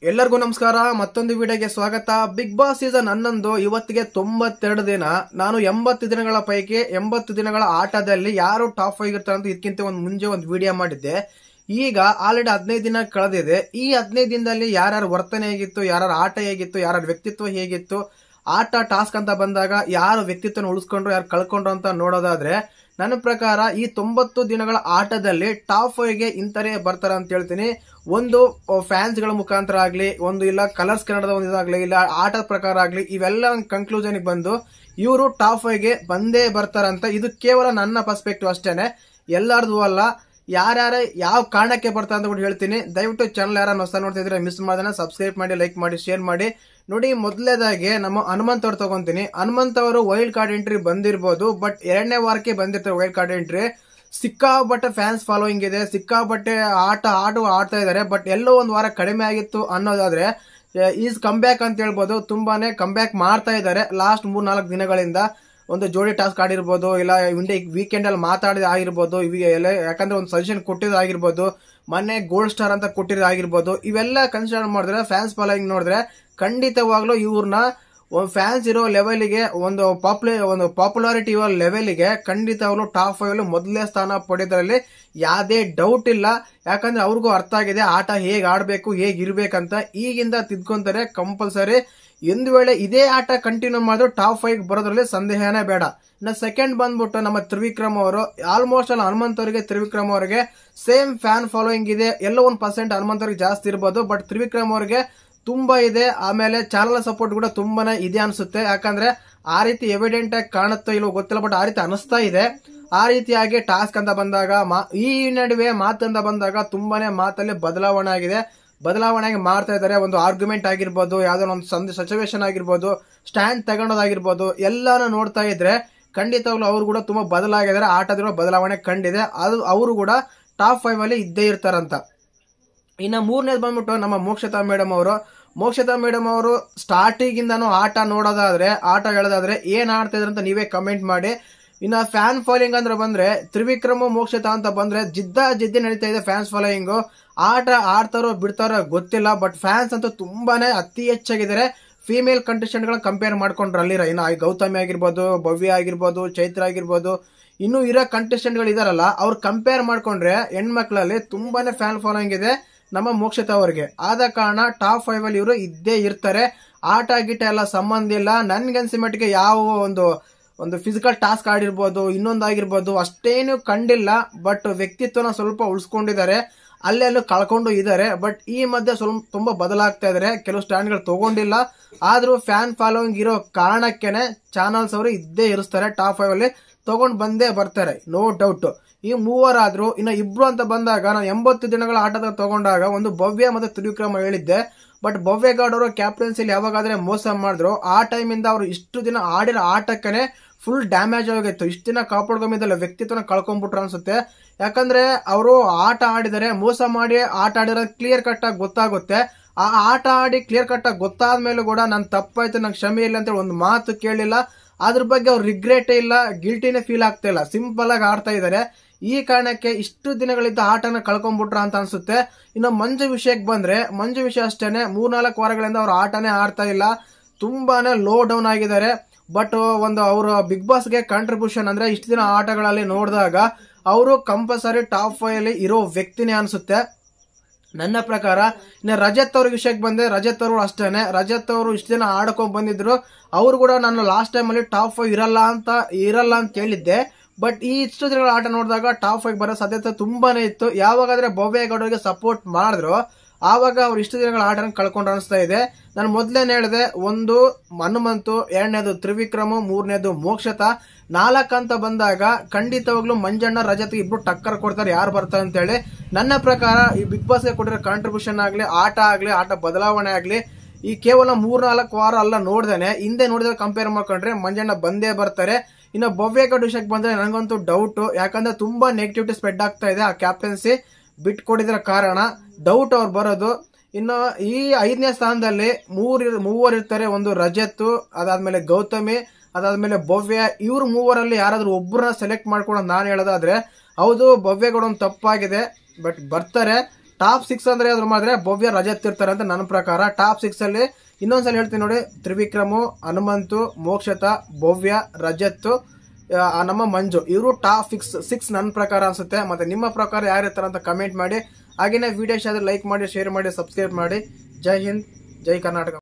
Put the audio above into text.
ಎಲ್ಲರಿಗೂ ನಮಸ್ಕಾರ. ಮತ್ತೊಂದು ವಿಡಿಯೋಗೆ ಸ್ವಾಗತ. ಬಿಗ್ ಬಾಸ್ ಸೀಸನ್ 11 ಇವತ್ತಿಗೆ 92 ದಿನ. ನಾನು 80 ದಿನಗಳ ಪೈಕಿ 80 ದಿನಗಳ ಆಟದಲ್ಲಿ ಯಾರು ಟಾಪ್ ಆಗಿರ್ತಾರೆ ಅಂತ ಇದಕ್ಕಿಂತ ಮುಂಚೆ ಒಂದು ವಿಡಿಯೋ ಮಾಡಿದ್ದೆ. ಈಗ ಆಲ್ರೆಡಿ 15 ದಿನ ಕಳೆದಿದೆ. ಈ 15 ದಿನದಲ್ಲಿ ಯಾರ್ಯಾರ ವರ್ತನೆ ಹೇಗಿತ್ತು, ಯಾರ್ಯಾರ ಆಟ ಹೇಗಿತ್ತು, ಯಾರ್ಯಾರ ವ್ಯಕ್ತಿತ್ವ ಹೇಗಿತ್ತು, ಆಟ ಟಾಸ್ಕ್ ಅಂತ ಬಂದಾಗ ಯಾರು ವ್ಯಕ್ತಿತ್ವ ಉಳಿಸ್ಕೊಂಡ್ರು ಯಾರು ಕಳ್ಕೊಂಡ್ರು ಅಂತ ನೋಡೋದಾದ್ರೆ ನನ್ನ ಪ್ರಕಾರ ಈ 90 ದಿನಗಳ ಆಟದಲ್ಲಿ ಟಾಪ್ 5ಗೆ ಇಂತರೇ ಬರ್ತಾರ ಅಂತ ಹೇಳ್ತೀನಿ. ಒಂದು ಫ್ಯಾನ್ಸ್ ಗಳ ಮುಖಾಂತರ ಆಗ್ಲಿ, ಒಂದು ಇಲ್ಲ ಕಲರ್ಸ್ ಕನ್ನಡದ ಒಂದು ಇದಾಗ್ಲಿ, ಇಲ್ಲ ಆಟದ ಪ್ರಕಾರ ಆಗ್ಲಿ, ಇವೆಲ್ಲ ಕನ್ಕ್ಲೂಷನ್ ಬಂದು ಇವರು ಟಾಪ್ 5ಗೆ ಬಂದೇ ಬರ್ತಾರಂತ. ಇದು ಕೇವಲ ನನ್ನ ಪರ್ಸ್ಪೆಕ್ಟಿವ್ ಅಷ್ಟೇನೆ, ಎಲ್ಲಾರ್ದು ಅಲ್ಲ. ಯಾರ್ಯಾರ ಯಾವ ಕಾರಣಕ್ಕೆ ಬರ್ತಾರೆ ಅಂತ ಕೂಡ ಹೇಳ್ತೀನಿ. ದಯವಿಟ್ಟು ಚಾನಲ್ ಯಾರು ಹೊಸ ನೋಡ್ತಿದ್ರೆ ಮಿಸ್ ಮಾಡೋದನ್ನ ಸಬ್ಸ್ಕ್ರೈಬ್ ಮಾಡಿ, ಲೈಕ್ ಮಾಡಿ, ಶೇರ್ ಮಾಡಿ. ನೋಡಿ, ಮೊದಲನೇದಾಗಿ ನಮ್ಮ ಹನುಮಂತ್ ಅವ್ರು ತಗೊಂತೀನಿ. ಹನುಮಂತ್ ಅವರು ವೈಲ್ಡ್ ಕಾರ್ಡ್ ಎಂಟ್ರಿ ಬಂದಿರಬಹುದು, ಬಟ್ 2ನೇ ವಾರಕ್ಕೆ ಬಂದಿರ್ತಾರೆ ವೈಲ್ಡ್ ಕಾರ್ಡ್ ಎಂಟ್ರಿ. ಸಿಕ್ಕಾಬಟ್ಟೆ ಫ್ಯಾನ್ಸ್ ಫಾಲೋಯಿಂಗ್ ಇದೆ, ಸಿಕ್ಕಾಬಟ್ಟೆ ಆಡ್ತಾ ಇದಾರೆ. ಬಟ್ ಎಲ್ಲೋ ಒಂದು ವಾರ ಕಡಿಮೆ ಆಗಿತ್ತು ಅನ್ನೋದಾದ್ರೆ ಈಸ್ ಕಮ್ ಬ್ಯಾಕ್ ಅಂತ ಹೇಳ್ಬೋದು. ತುಂಬಾನೇ ಕಮ್ ಬ್ಯಾಕ್ ಮಾಡ್ತಾ ಇದ್ದಾರೆ ಲಾಸ್ಟ್ 3-4 ದಿನಗಳಿಂದ. ಒಂದು ಜೋಡಿ ಟಾಸ್ಕ್ ಆಡಿರ್ಬೋದು, ಇಲ್ಲ ವೀಕೆಂಡ್ ಅಲ್ಲಿ ಮಾತಾಡಿದ ಆಗಿರ್ಬೋದು, ಯಾಕಂದ್ರೆ ಒಂದು ಸಜೆಷನ್ ಕೊಟ್ಟಿದ್ದು ಆಗಿರ್ಬೋದು, ಮೊನ್ನೆ ಗೋಲ್ಡ್ ಸ್ಟಾರ್ ಅಂತ ಕೊಟ್ಟಿರೋದು ಆಗಿರ್ಬೋದು. ಇವೆಲ್ಲ ಕನ್ಸಿಡರ್ ಮಾಡಿದ್ರೆ ಫ್ಯಾನ್ಸ್ ಫಾಲೋಯಿಂಗ್ ನೋಡಿದ್ರೆ ಖಂಡಿತವಾಗ್ಲೂ ಇವ್ರನ್ನ ಫ್ಯಾನ್ಸ್ ಇರೋ ಲೆವೆಲ್ಗೆ, ಒಂದು ಪಾಪ್ಯುಲಾರಿಟಿ ಇರೋ ಲೆವೆಲ್ಗೆ ಖಂಡಿತವಾಗ್ಲೂ ಟಾಪ್ 5 ಮೊದಲನೇ ಸ್ಥಾನ ಪಡೆಯೋದ್ರಲ್ಲಿ ಯಾವುದೇ ಡೌಟ್ ಇಲ್ಲ. ಯಾಕಂದ್ರೆ ಅವ್ರಿಗೂ ಅರ್ಥ ಆಗಿದೆ ಆಟ ಹೇಗ್ ಆಡ್ಬೇಕು, ಹೇಗಿರ್ಬೇಕಂತ. ಈಗಿಂದ ತಿದ್ಕೊಂತಾರೆ ಕಂಪಲ್ಸರಿ. ಒಂದು ವೇಳೆ ಇದೇ ಆಟ ಕಂಟಿನ್ಯೂ ಮಾಡಿದ್ರು ಟಾಪ್ 5 ಬರೋದ್ರಲ್ಲಿ ಸಂದೇಹನೇ ಬೇಡ. ಇನ್ನು ಸೆಕೆಂಡ್ ಬಂದ್ಬಿಟ್ಟು ನಮ್ಮ ತ್ರಿವಿಕ್ರಮ್ ಅವರು. ಆಲ್ಮೋಸ್ಟ್ ಅಲ್ಲಿ ಹನುಮಂತ್ ಅವರಿಗೆ ತ್ರಿವಿಕ್ರಮ್ ಅವರಿಗೆ ಸೇಮ್ ಫ್ಯಾನ್ ಫಾಲೋಯಿಂಗ್ ಇದೆ. ಎಲ್ಲೋ 1% ಹನುಮಂತ್ ಅವ್ರಿಗೆ ಜಾಸ್ತಿ ಇರ್ಬೋದು, ಬಟ್ ತ್ರಿವಿಕ್ರಮ್ ಅವರಿಗೆ ತುಂಬಾ ಇದೆ. ಆಮೇಲೆ ಚಾನಲ್ ಸಪೋರ್ಟ್ ಕೂಡ ತುಂಬಾನೇ ಇದೆ ಅನ್ಸುತ್ತೆ. ಯಾಕಂದ್ರೆ ಆ ರೀತಿ ಎವಿಡೆಂಟ್ ಆಗಿ ಕಾಣುತ್ತೋ ಇಲ್ವೋ ಗೊತ್ತಿಲ್ಲ, ಬಟ್ ಆ ರೀತಿ ಅನಿಸ್ತಾ ಇದೆ. ಆ ರೀತಿಯಾಗಿ ಟಾಸ್ಕ್ ಅಂತ ಬಂದಾಗ, ಈ ನಡುವೆ ಮಾತಂತ ಬಂದಾಗ ತುಂಬಾನೇ ಮಾತಲ್ಲಿ ಬದಲಾವಣೆ ಆಗಿದೆ. ಬದಲಾವಣೆ ಮಾಡ್ತಾ ಇದ್ದಾರೆ. ಒಂದು ಆರ್ಗ್ಯುಮೆಂಟ್ ಆಗಿರ್ಬೋದು, ಯಾವ್ದೋ ಒಂದು ಸಿಚುವೇಶನ್ ಆಗಿರ್ಬೋದು, ಸ್ಟ್ಯಾಂಡ್ ತಗೊಳೋದಾಗಿರ್ಬೋದು, ಎಲ್ಲಾನು ನೋಡ್ತಾ ಇದ್ರೆ ಖಂಡಿತವಾಗ್ಲೂ ಅವರು ಕೂಡ ತುಂಬಾ ಬದಲಾಗಿದ್ದಾರೆ. ಆಟದ ಬದಲಾವಣೆ ಕಂಡಿದೆ. ಅದು ಅವರು ಕೂಡ ಟಾಪ್ 5 ಅಲ್ಲಿ ಇದ್ದೇ ಇರ್ತಾರಂತ. ಇನ್ನ ಮೂರನೇದು ಬಂದ್ಬಿಟ್ಟು ನಮ್ಮ ಮೋಕ್ಷತಾ ಮೇಡಮ್ ಅವರು. ಮೋಕ್ಷತಾ ಮೇಡಮ್ ಅವರು ಸ್ಟಾರ್ಟಿಂಗ್ ಇಂದಾನು ಆಟ ನೋಡೋದಾದ್ರೆ, ಆಟ ಹೇಳೋದಾದ್ರೆ ಏನ್ ಆಡ್ತಾ ಇದ್ರ ಅಂತ ನೀವೇ ಕಮೆಂಟ್ ಮಾಡಿ. ಇನ್ನ ಫ್ಯಾನ್ ಫಾಲೋಯಿಂಗ್ ಅಂದ್ರೆ ಬಂದ್ರೆ ತ್ರಿವಿಕ್ರಮ್ ಮೋಕ್ಷತಾ ಅಂತ ಬಂದ್ರೆ ಜಿದ್ದಿ ನಡೀತಾ ಇದೆ ಫ್ಯಾನ್ಸ್ ಫಾಲೋಯಿಂಗ್. ಆಟ ಆಡ್ತಾರೋ ಬಿಡ್ತಾರೋ ಗೊತ್ತಿಲ್ಲ, ಬಟ್ ಫ್ಯಾನ್ಸ್ ಅಂತೂ ತುಂಬಾನೇ ಅತಿ ಹೆಚ್ಚಾಗಿದ್ದಾರೆ. ಫೀಮೇಲ್ ಕಂಟೆಸ್ಟೆಂಟ್ ಗಳನ್ನ ಕಂಪೇರ್ ಮಾಡ್ಕೊಂಡ್ರಲ್ಲಿರ ಇನ್ನು ಗೌತಮಿ ಆಗಿರ್ಬೋದು, ಭವ್ಯ ಆಗಿರ್ಬೋದು, ಚೈತ್ರ ಆಗಿರ್ಬೋದು, ಇನ್ನು ಇರೋ ಕಂಟೆಸ್ಟೆಂಟ್ ಗಳು ಇದಾರಲ್ಲ, ಅವ್ರು ಕಂಪೇರ್ ಮಾಡ್ಕೊಂಡ್ರೆ ಹೆಣ್ಮಕ್ಳಲ್ಲಿ ತುಂಬಾನೇ ಫ್ಯಾನ್ ಫಾಲೋಯಿಂಗ್ ಇದೆ ನಮ್ಮ ಮೋಕ್ಷತಾ ಅವರಿಗೆ. ಆದ ಕಾರಣ ಟಾಪ್ 5 ಅಲ್ಲಿ ಇವರು ಇದ್ದೇ ಇರ್ತಾರೆ. ಆಟ ಗೀಟ ಎಲ್ಲ ಸಂಬಂಧ ಇಲ್ಲ. ನನ್ಗನ್ಸಿಮಟ್ಟಿಗೆ ಯಾವ ಒಂದು ಫಿಸಿಕಲ್ ಟಾಸ್ಕ್ ಆಡಿರ್ಬೋದು, ಇನ್ನೊಂದಾಗಿರ್ಬೋದು ಅಷ್ಟೇನು ಕಂಡಿಲ್ಲ. ಬಟ್ ವ್ಯಕ್ತಿತ್ವನ ಸ್ವಲ್ಪ ಉಳಿಸ್ಕೊಂಡಿದ್ದಾರೆ, ಅಲ್ಲೆಲ್ಲೂ ಕಳ್ಕೊಂಡು ಇದ್ದಾರೆ. ಬಟ್ ಈ ಮಧ್ಯೆ ಸ್ವಲ್ಪ ತುಂಬಾ ಬದಲಾಗ್ತಾ ಇದಾರೆ. ಕೆಲವು ಸ್ಟ್ಯಾಂಡ್ ಗಳು ತಗೊಂಡಿಲ್ಲ, ಆದ್ರೂ ಫ್ಯಾನ್ ಫಾಲೋಯಿಂಗ್ ಇರೋ ಕಾರಣಕ್ಕೆನೆ ಚಾನಲ್ಸ್ ಅವರು ಇದ್ದೇ ಇರಿಸ್ತಾರೆ. ಟಾಪ್ 5 ಅಲ್ಲಿ ತಗೊಂಡ್ ಬಂದೇ ಬರ್ತಾರೆ, ನೋ ಡೌಟ್. ಈ ಮೂವರಾದ್ರು. ಇನ್ನು ಇಬ್ರು ಅಂತ ಬಂದಾಗ ನಾನು 80 ದಿನಗಳ ಆಟದ ತಗೊಂಡಾಗ ಒಂದು ಭವ್ಯ ಮತ್ತೆ ತ್ರಿವಿಕ್ರಮ ಹೇಳಿದ್ದೆ. ಬಟ್ ಭವ್ಯ ಗೌಡ್ ಅವರು ಕ್ಯಾಪ್ಟನ್ಸಿಲಿ ಯಾವಾಗಾದ್ರೆ ಮೋಸ ಮಾಡಿದ್ರು, ಆ ಟೈಮ್ ಇಂದ ಅವರು ಇಷ್ಟು ದಿನ ಆಡಿರೋ ಆಟಕ್ಕನೆ ಫುಲ್ ಡ್ಯಾಮೇಜ್ ಆಗಿತ್ತು. ಇಷ್ಟು ದಿನ ಕಾಪಾಡ್ಕೊಂಬಿದ್ದಲ್ಲ, ವ್ಯಕ್ತಿತ್ವನ ಕಳ್ಕೊಂಡ್ಬಿಟ್ರು ಅನ್ಸುತ್ತೆ. ಯಾಕಂದ್ರೆ ಅವರು ಆಟ ಆಡಿದರೆ, ಮೋಸ ಮಾಡಿ ಆಟ ಆಡಿರೋದು ಕ್ಲಿಯರ್ ಕಟ್ ಆಗಿ ಗೊತ್ತಾಗುತ್ತೆ. ಆ ಆಟ ಆಡಿ ಕ್ಲಿಯರ್ ಕಟ್ ಆಗಿ ಗೊತ್ತಾದ್ಮೇಲೂ ಕೂಡ ನನ್ ತಪ್ಪಾಯ್ತು, ನಂಗೆ ಕ್ಷಮೆ ಇಲ್ಲ ಅಂತ ಒಂದು ಮಾತು ಕೇಳಿಲ್ಲ. ಅದ್ರ ಬಗ್ಗೆ ಅವ್ರು ರಿಗ್ರೆಟ್ ಇಲ್ಲ, ಗಿಲ್ಟಿನೇ ಫೀಲ್ ಆಗ್ತಾ ಇಲ್ಲ, ಸಿಂಪಲ್ ಆಗಿ ಆಡ್ತಾ ಇದಾರೆ. ಈ ಕಾರಣಕ್ಕೆ ಇಷ್ಟು ದಿನಗಳಿಂದ ಆಟನ ಕಳ್ಕೊಂಡ್ಬಿಟ್ರ ಅಂತ ಅನ್ಸುತ್ತೆ. ಇನ್ನು ಮಂಜು ವಿಷಯಕ್ಕೆ ಬಂದ್ರೆ, ಮಂಜು ವಿಷಯ ಅಷ್ಟೇನೆ 3-4 ವಾರಗಳಿಂದ ಅವ್ರು ಆಟನೇ ಆಡ್ತಾ ಇಲ್ಲ, ತುಂಬಾನೇ ಲೋ ಡೌನ್ ಆಗಿದ್ದಾರೆ. ಬಟ್ ಒಂದು ಅವರ ಬಿಗ್ ಬಾಸ್ಗೆ ಕಾಂಟ್ರಿಬ್ಯೂಷನ್ ಅಂದ್ರೆ ಇಷ್ಟು ದಿನ ಆಟಗಳಲ್ಲಿ ನೋಡಿದಾಗ ಅವರು ಕಂಪಲ್ಸರಿ ಟಾಪ್ 5 ಅಲ್ಲಿ ಇರೋ ವ್ಯಕ್ತಿನೇ ಅನ್ಸುತ್ತೆ ನನ್ನ ಪ್ರಕಾರ. ಇನ್ನು ರಜತ್ ಅವ್ರ ವಿಷಯಕ್ಕೆ ಬಂದ್ರೆ, ರಜತ್ ಅವರು ಅಷ್ಟೇನೆ. ರಜತ್ ಅವರು ಇಷ್ಟು ದಿನ ಆಡ್ಕೊಂಡ್ ಬಂದಿದ್ರು, ಅವರು ಕೂಡ ನಾನು ಲಾಸ್ಟ್ ಟೈಮ್ ಅಲ್ಲಿ ಟಾಪ್ 5 ಇರಲ್ಲ ಅಂತ ಹೇಳಿದ್ದೆ. ಬಟ್ ಈ ಇಷ್ಟು ದಿನಗಳ ಆಟ ನೋಡಿದಾಗ ಟಾಪ್ 5 ಬರೋ ಸಾಧ್ಯತೆ ತುಂಬಾನೇ ಇತ್ತು. ಯಾವಾಗಾದ್ರೆ ಭವ್ಯ ಗೌಡರಿಗೆ ಸಪೋರ್ಟ್ ಮಾಡಿದ್ರು ಆವಾಗ ಅವ್ರು ಇಷ್ಟು ದಿನಗಳ ಆಟನ ಕಳ್ಕೊಂಡು ಅನಿಸ್ತಾ ಇದೆ. ನಾನು ಮೊದಲೇನು ಹೇಳಿದೆ, ಒಂದು ಹನುಮಂತು, 2ನೇದು ತ್ರಿವಿಕ್ರಮ, 3ನೇದು ಮೋಕ್ಷತಾ. 4 ಅಂತ ಬಂದಾಗ ಖಂಡಿತವಾಗ್ಲೂ ಮಂಜಣ್ಣ ರಜತ್ ಇಬ್ರು ಟಕ್ಕರ್ ಕೊಡ್ತಾರೆ ಯಾರು ಬರ್ತಾರೆ ಅಂತ ಹೇಳಿ. ನನ್ನ ಪ್ರಕಾರ ಈ ಬಿಗ್ ಬಾಸ್ ಗೆ ಕೊಟ್ಟಿರೋ ಕಾಂಟ್ರಿಬ್ಯೂಷನ್ ಆಗ್ಲಿ, ಆಟ ಬದಲಾವಣೆ ಆಗ್ಲಿ, ಈ ಕೇವಲ 3-4 ವಾರ ಅಲ್ಲ ನೋಡ್ದೇನೆ, ಹಿಂದೆ ನೋಡಿದ್ರೆ ಕಂಪೇರ್ ಮಾಡ್ಕೊಂಡ್ರೆ ಮಂಜಣ್ಣ ಬಂದೇ ಬರ್ತಾರೆ. ಇನ್ನು ಭವ್ಯ ಗೌಡ್ ವಿಷಯಕ್ಕೆ ಬಂದ್ರೆ ನನಗಂತೂ ಡೌಟ್. ಯಾಕಂದ್ರೆ ತುಂಬಾ ನೆಗೆಟಿವಿಟಿ ಸ್ಪ್ರೆಡ್ ಆಗ್ತಾ ಇದೆ. ಆ ಕ್ಯಾಪ್ಟನ್ಸಿ ಬಿಟ್ಕೊಡಿದ್ರ ಕಾರಣ ಡೌಟ್ ಅವ್ರು ಬರೋದು. ಇನ್ನು ಈ 5ನೇ ಸ್ಥಾನದಲ್ಲಿ ಮೂವರು ಇರ್ತಾರೆ. ಒಂದು ರಜತ್, ಅದಾದ್ಮೇಲೆ ಗೌತಮಿ, ಅದಾದ್ಮೇಲೆ ಭವ್ಯ. ಇವ್ರು ಮೂವರಲ್ಲಿ ಯಾರಾದ್ರೂ ಒಬ್ಬರನ್ನ ಸೆಲೆಕ್ಟ್ ಮಾಡ್ಕೊಂಡು ನಾನು ಹೇಳೋದಾದ್ರೆ, ಹೌದು ಭವ್ಯ ಗೌಡ ಒಂದು ತಪ್ಪಾಗಿದೆ, ಬಟ್ ಬರ್ತಾರೆ. ಟಾಪ್ 6 ಅಂದ್ರೆ ಅದ್ರ ಮಾತ್ರ ಭವ್ಯ, ರಜತ್ ಇರ್ತಾರೆ ಅಂತ ನನ್ನ ಪ್ರಕಾರ. ಟಾಪ್ 6 ಅಲ್ಲಿ ಇನ್ನೊಂದ್ಸಲ ಹೇಳ್ತೀನಿ ನೋಡಿ, ತ್ರಿವಿಕ್ರಮು, ಹನುಮಂತು, ಮೋಕ್ಷತ, ಭವ್ಯ, ರಜತ್, ನಮ್ಮ ಮಂಜು, ಇವರು ಟಾಪ್ 6 ನನ್ನ ಪ್ರಕಾರ ಅನ್ಸುತ್ತೆ. ಮತ್ತೆ ನಿಮ್ಮ ಪ್ರಕಾರ ಯಾರಿರ್ತಾರ ಅಂತ ಕಮೆಂಟ್ ಮಾಡಿ. ಹಾಗೇನೆ ವಿಡಿಯೋ ಇಷ್ಟ ಆದ್ರೆ ಲೈಕ್ ಮಾಡಿ, ಶೇರ್ ಮಾಡಿ, ಸಬ್ಸ್ಕ್ರೈಬ್ ಮಾಡಿ. ಜೈ ಹಿಂದ್, ಜೈ ಕರ್ನಾಟಕ.